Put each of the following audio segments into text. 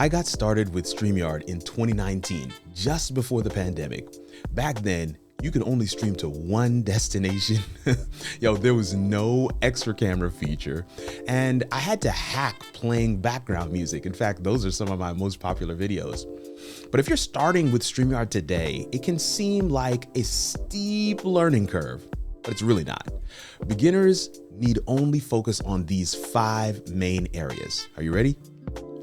I got started with StreamYard in 2019, just before the pandemic. Back then, you could only stream to one destination. There was no extra camera feature, and I had to hack playing background music. In fact, those are some of my most popular videos. But if you're starting with StreamYard today, it can seem like a steep learning curve, but it's really not. Beginners need only focus on these 5 main areas. Are you ready?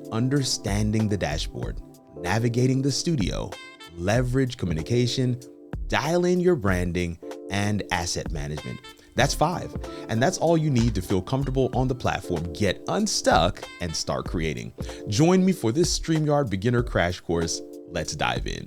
Understanding the dashboard, navigating the studio, leverage communication, dial in your branding, and asset management. That's 5. And that's all you need to feel comfortable on the platform, get unstuck, and start creating. Join me for this StreamYard beginner crash course. Let's dive in.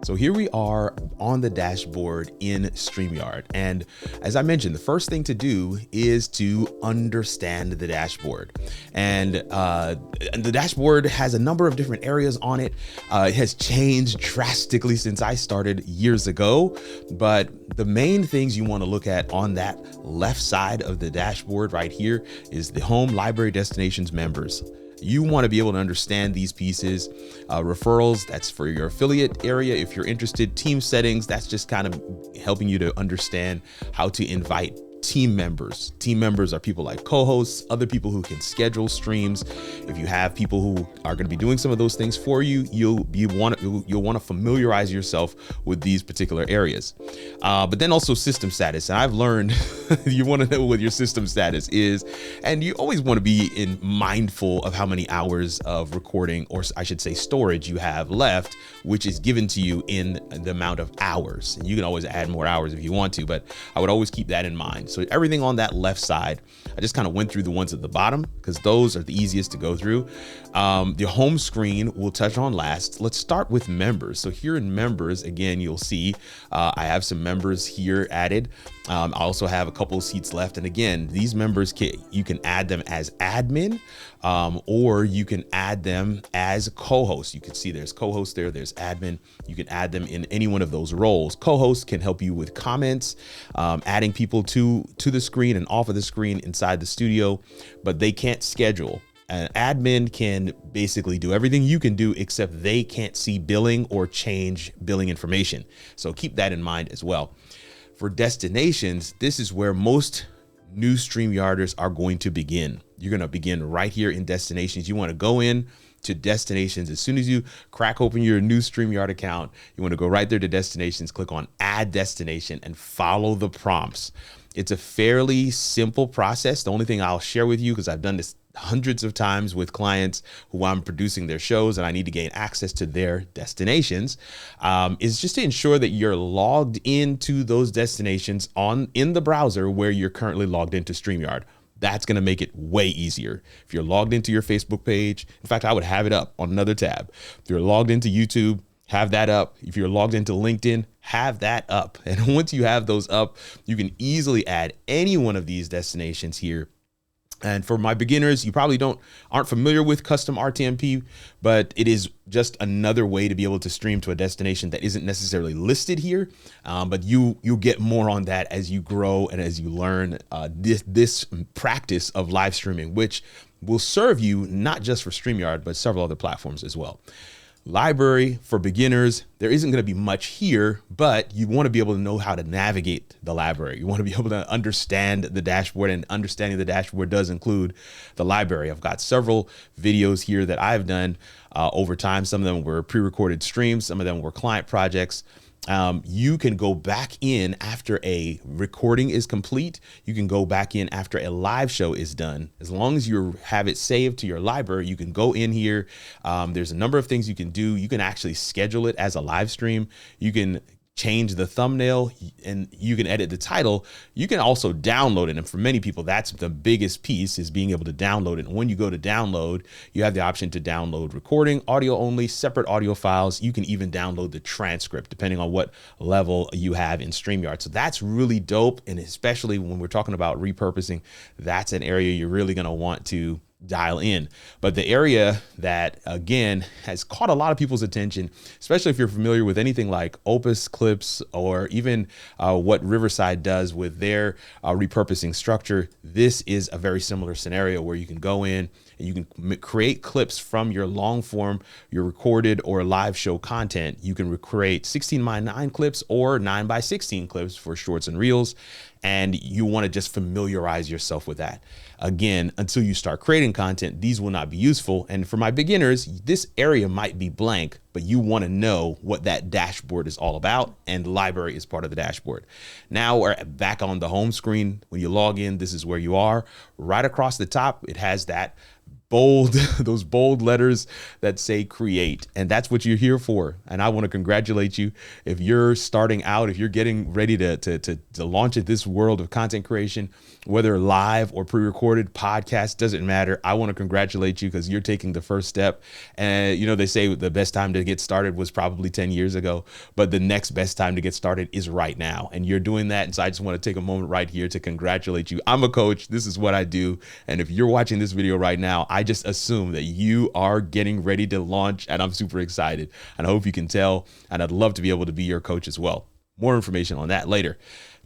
So here we are on the dashboard in StreamYard. And as I mentioned, the first thing to do is to understand the dashboard. And the dashboard has a number of different areas on it. It has changed drastically since I started years ago. But the main things you want to look at on that left side of the dashboard right here is the home, library, destinations, members. You want to be able to understand these pieces. Referrals, that's for your affiliate area. If you're interested, team settings, that's just kind of helping you to understand how to invite team members. Team members are people like co-hosts, other people who can schedule streams. If you have people who are going to be doing some of those things for you, you'll want to familiarize yourself with these particular areas. But then also system status. And I've learned you want to know what your system status is, and you always want to be mindful of how many hours of recording, or I should say storage, you have left, which is given to you in the amount of hours. And you can always add more hours if you want to, but I would always keep that in mind. So everything on that left side, I just kind of went through the ones at the bottom because those are the easiest to go through. The home screen we'll touch on last. Let's start with members. So here in members, again, you'll see I have some members here added. I also have a couple of seats left. And again, these members, you can add them as admin, or you can add them as co-host. You can see there's co-host there's admin. You can add them in any one of those roles. Co-host can help you with comments, adding people to the screen and off of the screen inside the studio, but they can't schedule. An admin can basically do everything you can do, except they can't see billing or change billing information. So keep that in mind as well. For destinations, this is where most new StreamYarders are going to begin. You're going to begin right here in destinations. You want to go in to destinations. As soon as you crack open your new StreamYard account, you want to go right there to destinations, click on add destination, and follow the prompts. It's a fairly simple process. The only thing I'll share with you, because I've done this hundreds of times with clients who I'm producing their shows and I need to gain access to their destinations, is just to ensure that you're logged into those destinations in the browser where you're currently logged into StreamYard. That's going to make it way easier. If you're logged into your Facebook page, in fact, I would have it up on another tab. If you're logged into YouTube, have that up. If you're logged into LinkedIn, have that up. And once you have those up, you can easily add any one of these destinations here. And for my beginners, you probably aren't familiar with custom RTMP, but it is just another way to be able to stream to a destination that isn't necessarily listed here. But you'll get more on that as you grow and as you learn this practice of live streaming, which will serve you not just for StreamYard, but several other platforms as well. Library for beginners, there isn't going to be much here, but you want to be able to know how to navigate the library. You want to be able to understand the dashboard, and understanding the dashboard does include the library. I've got several videos here that I've done over time. Some of them were pre-recorded streams. Some of them were client projects. You can go back in after a recording is complete. You can go back in after a live show is done. As long as you have it saved to your library, you can go in here. There's a number of things you can do. You can actually schedule it as a live stream. You can change the thumbnail, and you can edit the title. You can also download it. And for many people, that's the biggest piece, is being able to download it. And when you go to download, you have the option to download recording, audio only, separate audio files. You can even download the transcript depending on what level you have in StreamYard. So that's really dope. And especially when we're talking about repurposing, that's an area you're really going to want to dial in. But the area that, again, has caught a lot of people's attention, especially if you're familiar with anything like Opus Clips or even what Riverside does with their repurposing structure, this is a very similar scenario where you can go in and you can create clips from your long form, your recorded or live show content. You can create 16:9 clips or 9:16 clips for shorts and reels. And you want to just familiarize yourself with that. Again, until you start creating content, these will not be useful. And for my beginners, this area might be blank, but you want to know what that dashboard is all about. And the library is part of the dashboard. Now we're back on the home screen. When you log in, this is where you are. Right across the top, it has that bold, those bold letters that say create. And that's what you're here for. And I want to congratulate you. If you're starting out, if you're getting ready to launch at this world of content creation, whether live or pre-recorded, podcast, doesn't matter. I want to congratulate you because you're taking the first step. And you know, they say the best time to get started was probably 10 years ago, but the next best time to get started is right now. And you're doing that. And so I just want to take a moment right here to congratulate you. I'm a coach. This is what I do. And if you're watching this video right now, I just assume that you are getting ready to launch, and I'm super excited. And I hope you can tell, and I'd love to be able to be your coach as well. More information on that later.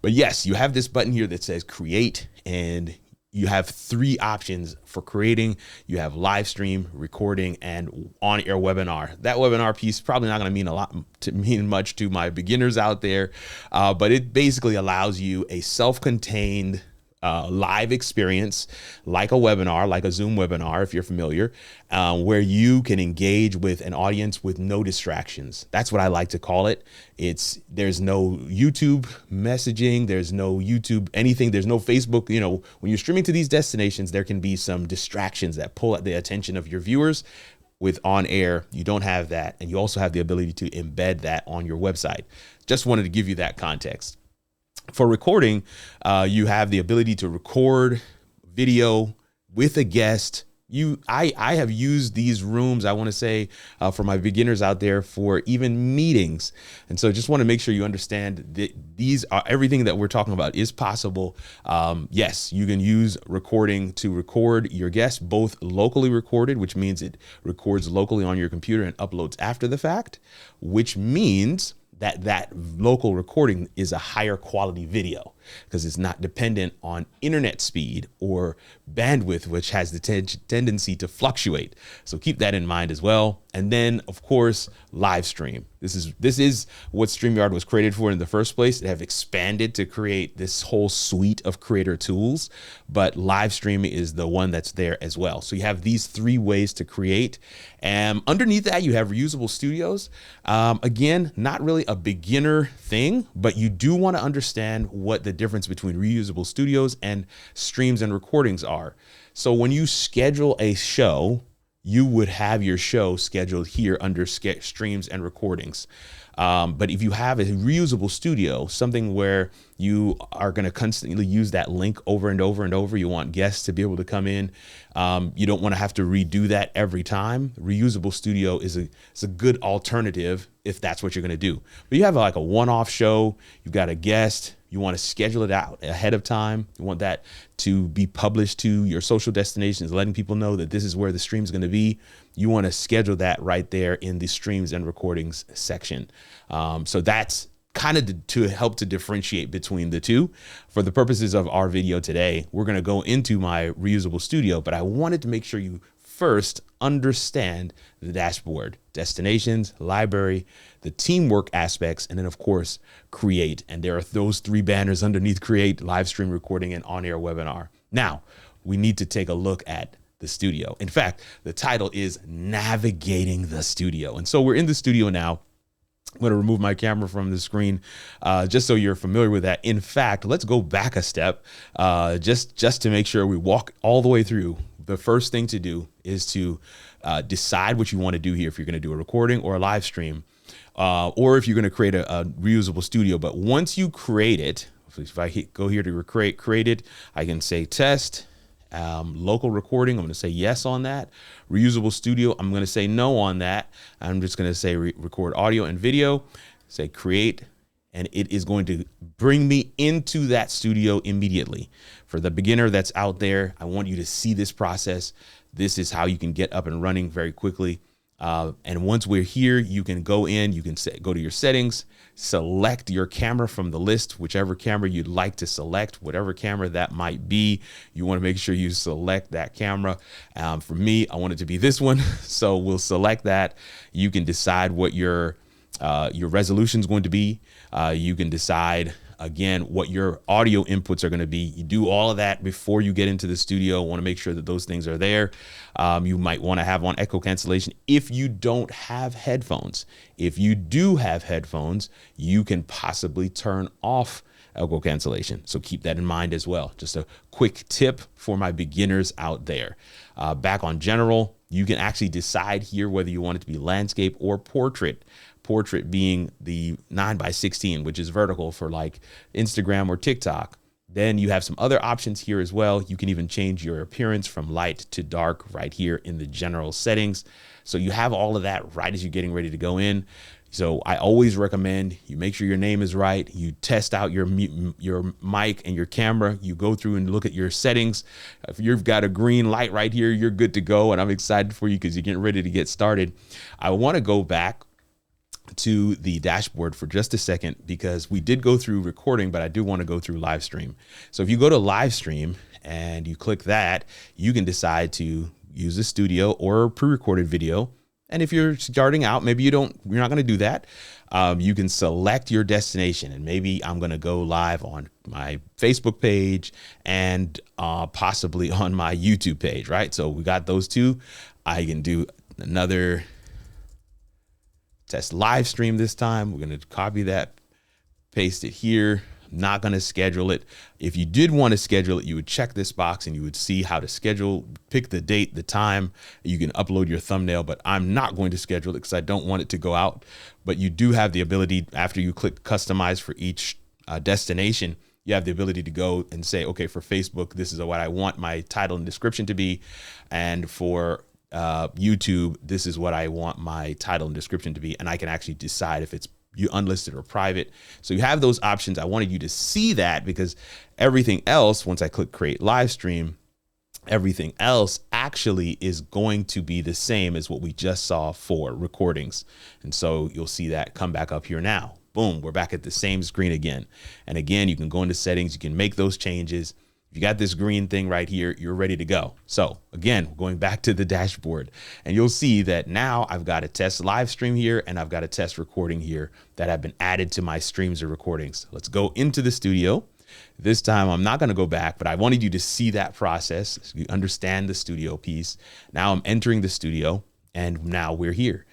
But yes, you have this button here that says create, and you have three options for creating. You have live stream, recording, and on-air webinar. That webinar piece is probably not going to mean much to my beginners out there, but it basically allows you a self-contained live experience, like a webinar, like a Zoom webinar, if you're familiar, where you can engage with an audience with no distractions. That's what I like to call it. There's no YouTube messaging, there's no YouTube anything, there's no Facebook. You know, when you're streaming to these destinations, there can be some distractions that pull at the attention of your viewers. With on air, you don't have that, and you also have the ability to embed that on your website. Just wanted to give you that context. For recording, you have the ability to record video with a guest. I have used these rooms, I want to say, for my beginners out there for even meetings. And so just want to make sure you understand that these are everything that we're talking about is possible. Yes, you can use recording to record your guests, both locally recorded, which means it records locally on your computer and uploads after the fact, which means that local recording is a higher quality video because it's not dependent on internet speed or bandwidth, which has the tendency to fluctuate. So keep that in mind as well. And then, of course, live stream. This is what StreamYard was created for in the first place. They have expanded to create this whole suite of creator tools, but live streaming is the one that's there as well. So you have these three ways to create. And underneath that, you have reusable studios. Again, not really a beginner thing, but you do want to understand what the difference between reusable studios and streams and recordings are. So when you schedule a show, you would have your show scheduled here under streams and recordings. But if you have a reusable studio, something where you are going to constantly use that link over and over and over, you want guests to be able to come in. You don't want to have to redo that every time. Reusable studio is a good alternative if that's what you're going to do. But you have like a one-off show, you've got a guest, you want to schedule it out ahead of time. You want that to be published to your social destinations, letting people know that this is where the stream is going to be. You want to schedule that right there in the streams and recordings section. So that's kind of to help to differentiate between the two. For the purposes of our video today, we're going to go into my reusable studio, but I wanted to make sure you first understand the dashboard, destinations, library, the teamwork aspects, and then of course, create. And there are those three banners underneath: create, live stream, recording, and on-air webinar. Now, we need to take a look at the studio. In fact, the title is Navigating the Studio. And so we're in the studio now. I'm going to remove my camera from the screen just so you're familiar with that. In fact, let's go back a step just to make sure we walk all the way through. The first thing to do is to decide what you want to do here, if you're going to do a recording or a live stream, or if you're going to create a reusable studio. But once you create it, if I go here to create it, I can say test. Local recording, I'm going to say yes on that. Reusable studio, I'm going to say no on that. I'm just going to say record audio and video, say create, and it is going to bring me into that studio immediately. For the beginner that's out there, I want you to see this process. This is how you can get up and running very quickly. And once we're here, you can go in, you can go to your settings, select your camera from the list, whichever camera you'd like to select, whatever camera that might be. You want to make sure you select that camera. For me, I want it to be this one. So we'll select that. You can decide what your resolution is going to be. You can decide again what your audio inputs are going to be. You do all of that before you get into the studio. Want to make sure that those things are there. You might want to have on echo cancellation if you don't have headphones. If you do have headphones, you can possibly turn off echo cancellation. So keep that in mind as well. Just a quick tip for my beginners out there. Back on general, you can actually decide here whether you want it to be landscape or portrait. Portrait being the 9:16, which is vertical for like Instagram or TikTok. Then you have some other options here as well. You can even change your appearance from light to dark right here in the general settings. So you have all of that right as you're getting ready to go in. So I always recommend you make sure your name is right. You test out your mic and your camera. You go through and look at your settings. If you've got a green light right here, you're good to go. And I'm excited for you because you're getting ready to get started. I want to go back to the dashboard for just a second because we did go through recording, but I do want to go through live stream. So if you go to live stream and you click that, you can decide to use a studio or pre-recorded video. And if you're starting out, maybe you're not going to do that. You can select your destination, and maybe I'm going to go live on my Facebook page and possibly on my YouTube page, right? So we got those two. I can do another test live stream this time. We're going to copy that, paste it here. I'm not going to schedule it. If you did want to schedule it, you would check this box and you would see how to schedule, pick the date, the time. You can upload your thumbnail, but I'm not going to schedule it because I don't want it to go out. But you do have the ability, after you click customize for each destination, you have the ability to go and say, okay, for Facebook, this is what I want my title and description to be. And for YouTube, this is what I want my title and description to be. And I can actually decide if it's unlisted or private. So you have those options. I wanted you to see that because everything else, once I click create live stream, everything else actually is going to be the same as what we just saw for recordings. And so you'll see that come back up here now. Boom, we're back at the same screen again. And again, you can go into settings, you can make those changes. If you got this green thing right here, you're ready to go. So again, going back to the dashboard, and you'll see that now I've got a test live stream here and I've got a test recording here that have been added to my streams or recordings. Let's go into the studio. This time I'm not going to go back, but I wanted you to see that process. So you understand the studio piece. Now I'm entering the studio and now we're here.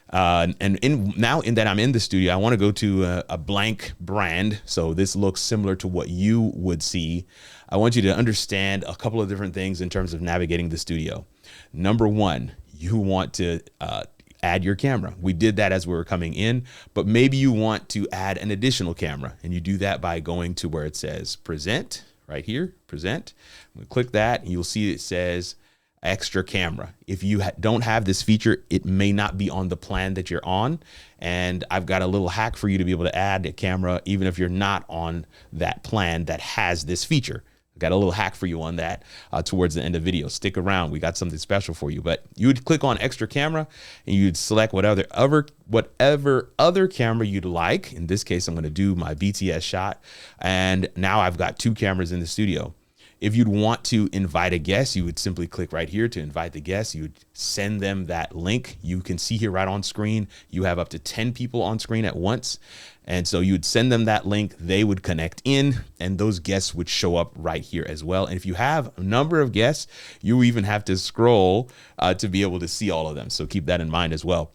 And in that I'm in the studio, I want to go to a blank brand. So this looks similar to what you would see. I want you to understand a couple of different things in terms of navigating the studio. Number one, you want to add your camera. We did that as we were coming in, but maybe you want to add an additional camera, and you do that by going to where it says present right here, present. We click that and you'll see it says extra camera. If you don't have this feature, it may not be on the plan that you're on. And I've got a little hack for you to be able to add a camera, even if you're not on that plan that has this feature. I've got a little hack for you on that towards the end of the video. Stick around. We got something special for you. But you would click on extra camera and you'd select whatever other camera you'd like. In this case, I'm going to do my BTS shot. And now I've got two cameras in the studio. If you'd want to invite a guest, you would simply click right here to invite the guest. You would send them that link. You can see here right on screen, you have up to 10 people on screen at once. And so you would send them that link, they would connect in, and those guests would show up right here as well. And if you have a number of guests, you even have to scroll to be able to see all of them. So keep that in mind as well.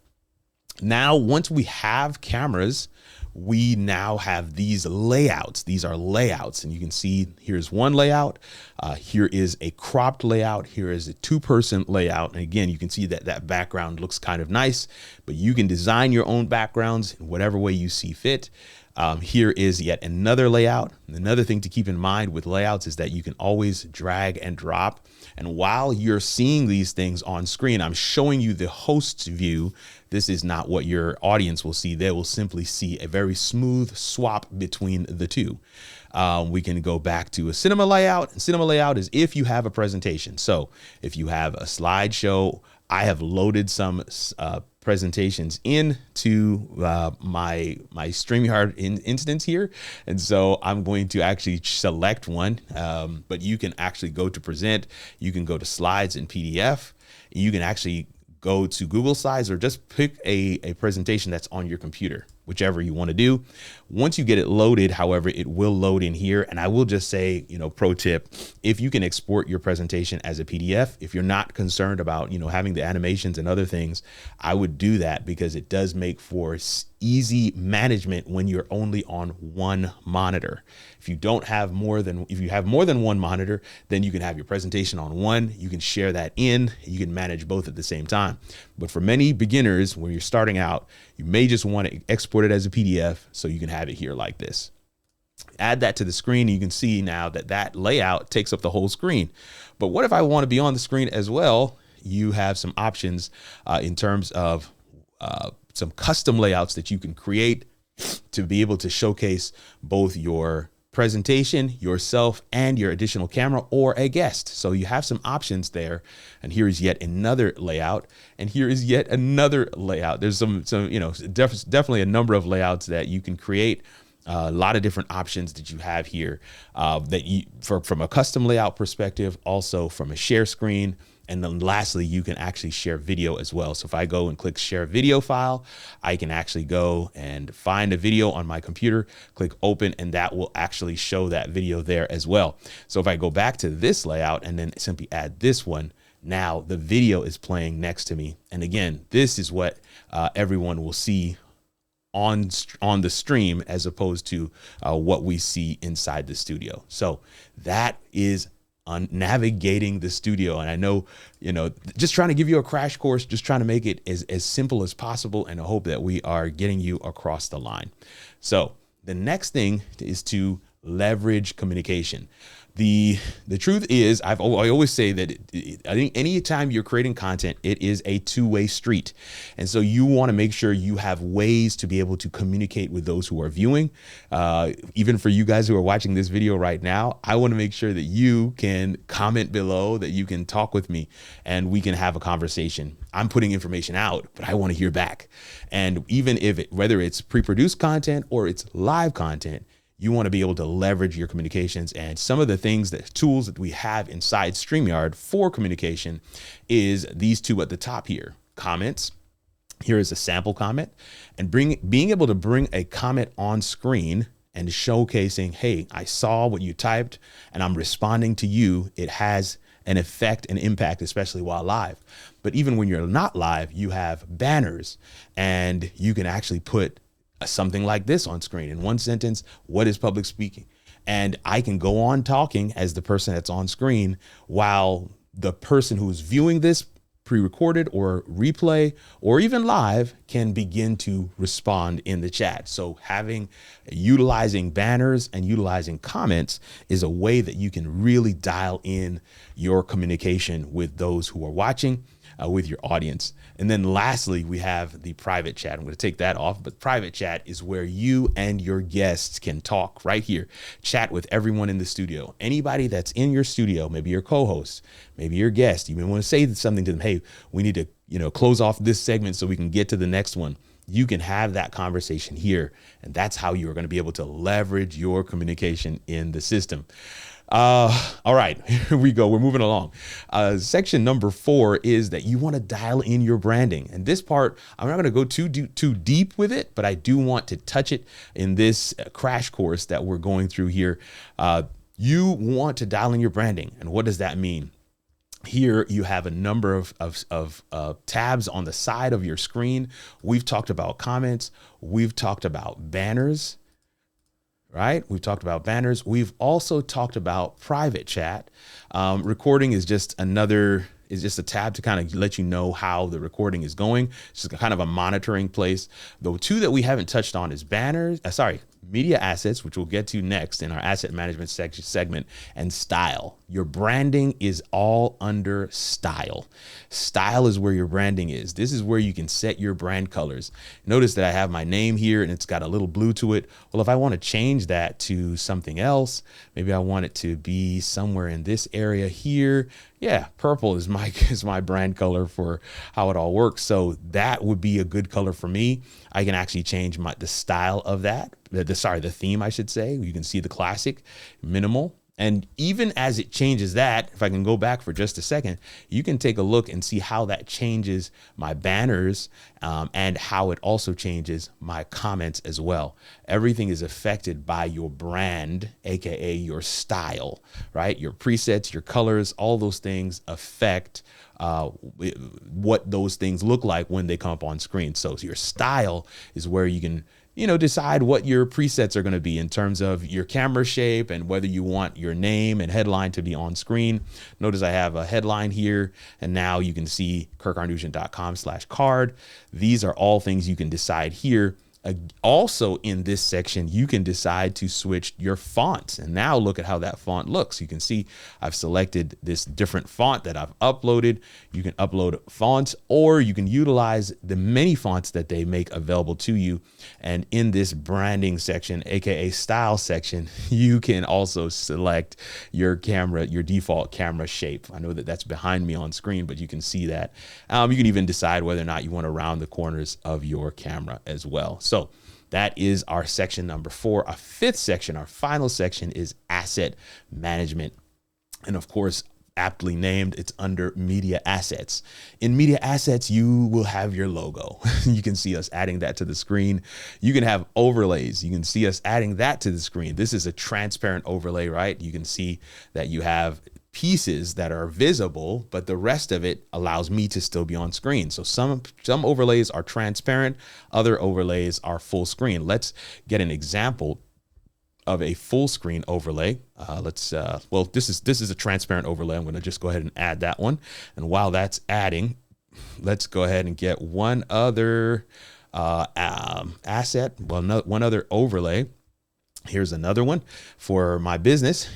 Now, once we have cameras, we now have these layouts. These are layouts, and you can see here's one layout. Here is a cropped layout. Here is a two-person layout. And again, you can see that that background looks kind of nice, but you can design your own backgrounds in whatever way you see fit. Here is yet another layout. Another thing to keep in mind with layouts is that you can always drag and drop. And while you're seeing these things on screen, I'm showing you the host's view. This is not what your audience will see. They will simply see a very smooth swap between the two. We can go back to a cinema layout. And cinema layout is if you have a presentation. So if you have a slideshow, I have loaded some presentations into my StreamYard instance here. And so I'm going to actually select one, but you can actually go to present. You can go to slides in PDF. You can actually go to Google Slides or just pick a presentation that's on your computer, whichever you want to do. Once you get it loaded, however, it will load in here. And I will just say, pro tip, if you can export your presentation as a PDF, if you're not concerned about, having the animations and other things, I would do that because it does make for easy management when you're only on one monitor. If you have more than one monitor, then you can have your presentation on one. You can share that in. You can manage both at the same time. But for many beginners, when you're starting out, you may just want to export it as a PDF so you can have it here like this. Add that to the screen. You can see now that layout takes up the whole screen. But what if I want to be on the screen as well? You have some options in terms of some custom layouts that you can create to be able to showcase both your presentation, yourself, and your additional camera or a guest. So you have some options there. And here is yet another layout. And here is yet another layout. There's some definitely a number of layouts that you can create. A lot of different options that you have here from a custom layout perspective, also from a share screen. And then lastly, you can actually share video as well. So if I go and click share video file, I can actually go and find a video on my computer, click open, and that will actually show that video there as well. So if I go back to this layout and then simply add this one, now the video is playing next to me. And again, this is what everyone will see on the stream as opposed to what we see inside the studio. So that is on navigating the studio. And I know, just trying to give you a crash course, just trying to make it as simple as possible. And I hope that we are getting you across the line. So the next thing is to leverage communication. The truth is, I always say that I think anytime you're creating content, it is a two-way street. And so you want to make sure you have ways to be able to communicate with those who are viewing. Even for you guys who are watching this video right now, I want to make sure that you can comment below, that you can talk with me, and we can have a conversation. I'm putting information out, but I want to hear back. And even whether it's pre-produced content or it's live content, you want to be able to leverage your communications. And some of the tools that we have inside StreamYard for communication is these two at the top here. Comments. Here is a sample comment. And being able to bring a comment on screen and showcasing, hey, I saw what you typed and I'm responding to you. It has an effect and impact, especially while live. But even when you're not live, you have banners and you can actually put something like this on screen. In one sentence, what is public speaking? And I can go on talking as the person that's on screen while the person who's viewing this pre-recorded or replay or even live can begin to respond in the chat. So utilizing banners and utilizing comments is a way that you can really dial in your communication with those who are watching, with your audience. And then lastly, we have the private chat. I'm going to take that off, but private chat is where you and your guests can talk right here, chat with everyone in the studio. Anybody that's in your studio, maybe your co-host, maybe your guest, you may want to say something to them. Hey, we need to, close off this segment so we can get to the next one. You can have that conversation here. And that's how you're going to be able to leverage your communication in the system. All right, here we go. We're moving along. Section number 4 is that you want to dial in your branding. And this part, I'm not going to go too deep with it, but I do want to touch it in this crash course that we're going through here. You want to dial in your branding. And what does that mean? Here you have a number of tabs on the side of your screen. We've talked about comments. We've talked about banners. Right? We've talked about banners. We've also talked about private chat. Recording is just a tab to kind of let you know how the recording is going. It's just kind of a monitoring place. The two that we haven't touched on is media assets, which we'll get to next in our asset management segment, and style. Your branding is all under style. Style is where your branding is. This is where you can set your brand colors. Notice that I have my name here and it's got a little blue to it. Well, if I want to change that to something else, maybe I want it to be somewhere in this area here. Yeah, purple is my brand color for how it all works. So that would be a good color for me. I can actually change the style of that. The theme, I should say. You can see the classic, minimal. And even as it changes that, if I can go back for just a second, you can take a look and see how that changes my banners and how it also changes my comments as well. Everything is affected by your brand, AKA your style, right? Your presets, your colors, all those things affect what those things look like when they come up on screen. So your style is where you can decide what your presets are going to be in terms of your camera shape and whether you want your name and headline to be on screen. Notice I have a headline here, and now you can see kirkarnushan.com/card. These are all things you can decide here. Also in this section, you can decide to switch your fonts. And now look at how that font looks. You can see I've selected this different font that I've uploaded. You can upload fonts, or you can utilize the many fonts that they make available to you. And in this branding section, AKA style section, you can also select your default camera shape. I know that that's behind me on screen, but you can see that. You can even decide whether or not you want to round the corners of your camera as well. So that is our section number 4. Our 5th section, our final section, is asset management. And of course, aptly named, it's under media assets. In media assets, you will have your logo. You can see us adding that to the screen. You can have overlays. You can see us adding that to the screen. This is a transparent overlay, right? You can see that you have pieces that are visible, but the rest of it allows me to still be on screen. So some overlays are transparent, other overlays are full screen. Let's get an example of a full screen overlay. This is a transparent overlay. I'm going to just go ahead and add that one. And while that's adding, let's go ahead and get one other asset. One other overlay. Here's another one for my business.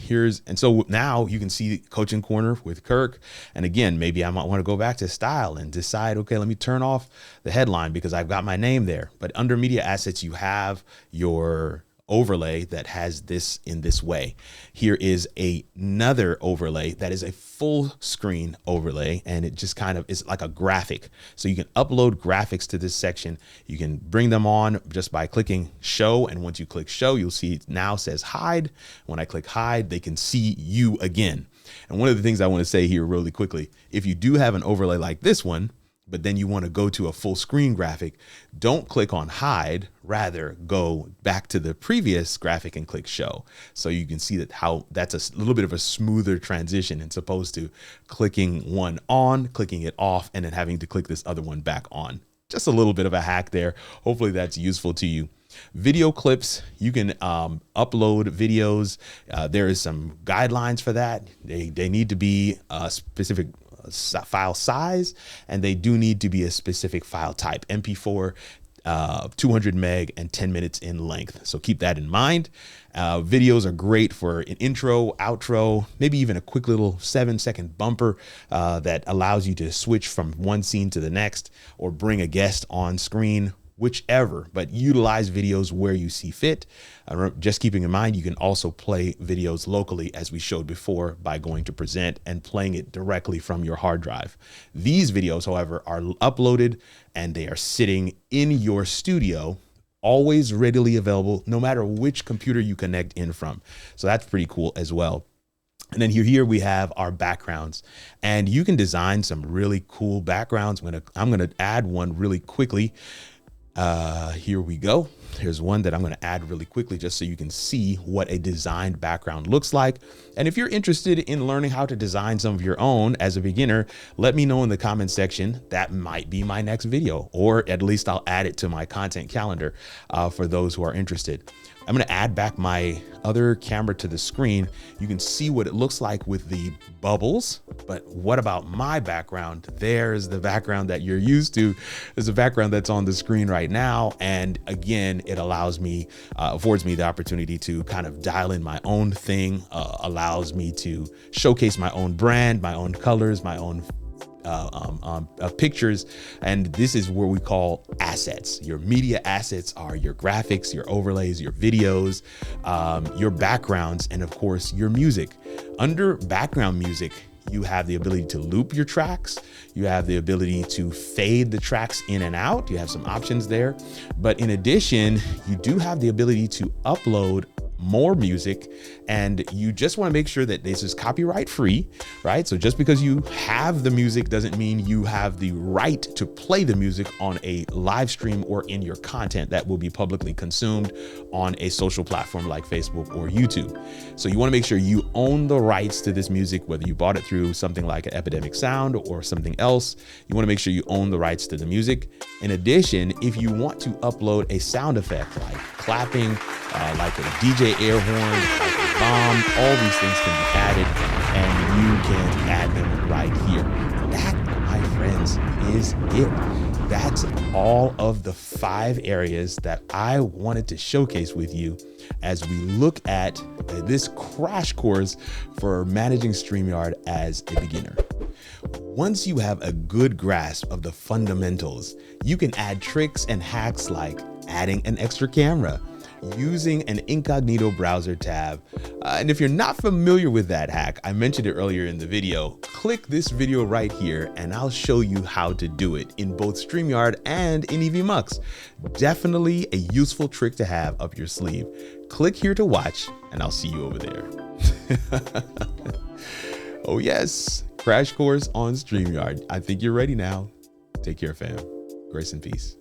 And so now you can see Coaching Corner with Kirk. And again, maybe I might want to go back to style and decide, okay, let me turn off the headline because I've got my name there. But under media assets, you have your overlay that has this in this way. Here is another overlay that is a full screen overlay, and it just kind of is like a graphic. So you can upload graphics to this section. You can bring them on just by clicking show. And once you click show, you'll see it now says hide. When I click hide, they can see you again. And one of the things I want to say here really quickly, if you do have an overlay like this one, but then you want to go to a full screen graphic, don't click on hide, rather go back to the previous graphic and click show. So you can see that how that's a little bit of a smoother transition as opposed to clicking one on, clicking it off, and then having to click this other one back on. Just a little bit of a hack there. Hopefully that's useful to you. Video clips, you can upload videos. There is some guidelines for that. They need to be a specific file size, and they do need to be a specific file type, MP4, 200 meg and 10 minutes in length. So keep that in mind. Videos are great for an intro, outro, maybe even a quick little 7-second bumper that allows you to switch from one scene to the next or bring a guest on screen, whichever, but utilize videos where you see fit. Just keeping in mind, you can also play videos locally, as we showed before, by going to present and playing it directly from your hard drive. These videos, however, are uploaded and they are sitting in your studio, always readily available, no matter which computer you connect in from. So that's pretty cool as well. And then here we have our backgrounds, and you can design some really cool backgrounds. I'm going to add one really quickly. Here we go. Here's one that I'm going to add really quickly just so you can see what a designed background looks like. And if you're interested in learning how to design some of your own as a beginner, let me know in the comment section. That might be my next video, or at least I'll add it to my content calendar for those who are interested. I'm going to add back my other camera to the screen. You can see what it looks like with the bubbles, But what about my background? There's the background that you're used to. There's a background that's on the screen right now. And again, it allows me, affords me the opportunity to kind of dial in my own thing, allows me to showcase my own brand, my own colors, my own pictures. And this is where we call assets. Your media assets are your graphics, your overlays, your videos, your backgrounds, and of course your music. Under background music, you have the ability to loop your tracks. You have the ability to fade the tracks in and out. You have some options there. But in addition, you do have the ability to upload more music, and you just want to make sure that this is copyright free, right? So just because you have the music doesn't mean you have the right to play the music on a live stream or in your content that will be publicly consumed on a social platform like Facebook or YouTube. So you want to make sure you own the rights to this music, whether you bought it through something like an Epidemic Sound or something else. You want to make sure you own the rights to the music. In addition, if you want to upload a sound effect like clapping, like a DJ air horn, like a bomb, all these things can be added, and you can add them right here. That, my friends, is it. That's all of the 5 areas that I wanted to showcase with you as we look at this crash course for managing StreamYard as a beginner. Once you have a good grasp of the fundamentals, you can add tricks and hacks like adding an extra camera, using an incognito browser tab. And if you're not familiar with that hack, I mentioned it earlier in the video, click this video right here and I'll show you how to do it in both StreamYard and in EVMux. Definitely a useful trick to have up your sleeve. Click here to watch and I'll see you over there. Oh yes, crash course on StreamYard. I think you're ready now. Take care, fam. Grace and peace.